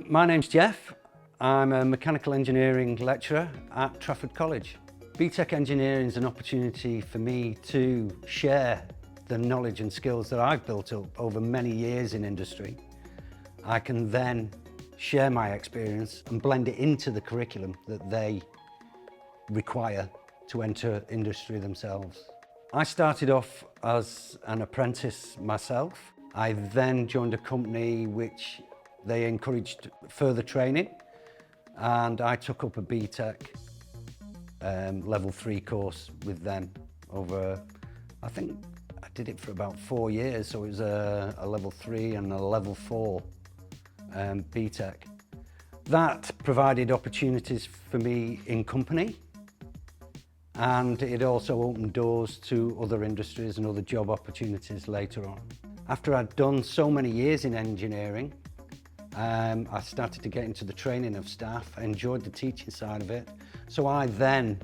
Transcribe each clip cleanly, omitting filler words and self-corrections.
My name's Geoff. I'm a mechanical engineering lecturer at Trafford College. BTEC Engineering is an opportunity for me to share the knowledge and skills that I've built up over many years in industry. I can then share my experience and blend it into the curriculum that they require to enter industry themselves. I started off as an apprentice myself. I then joined a company which they encouraged further training, and I took up a BTEC level 3 course with them over, I think I did it for about 4 years, so it was a level 3 and a level 4 BTEC. That provided opportunities for me in company, and it also opened doors to other industries and other job opportunities later on. After I'd done so many years in engineering, I started to get into the training of staff. I enjoyed the teaching side of it. So I then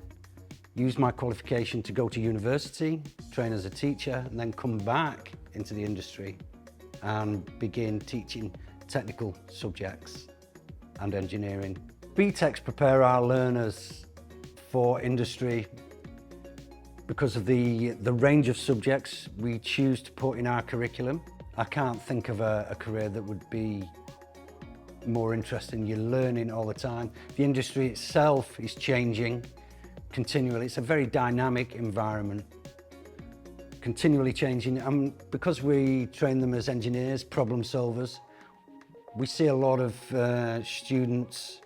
used my qualification to go to university, train as a teacher, and then come back into the industry and begin teaching technical subjects and engineering. BTECs prepare our learners for industry because of the range of subjects we choose to put in our curriculum. I can't think of a career that would be more interesting. You're learning all the time. The industry itself is changing continually. It's a very dynamic environment, continually changing. And because we train them as engineers, problem solvers, we see a lot of students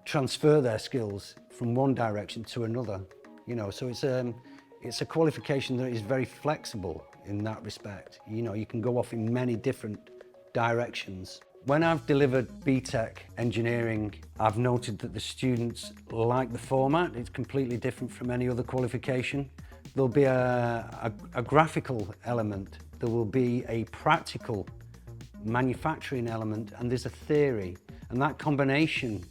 transfer their skills from one direction to another. You know, so it's a qualification that is very flexible in that respect. You know, you can go off in many different directions. When I've delivered BTEC Engineering, I've noted that the students like the format. It's completely different from any other qualification. There'll be a graphical element, there will be a practical manufacturing element, and there's a theory. And that combination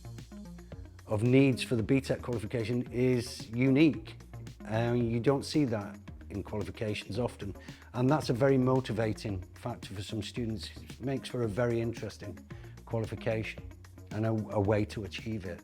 of needs for the BTEC qualification is unique. You don't see that in qualifications often, and that's a very motivating factor for some students. It makes for a very interesting qualification and a way to achieve it.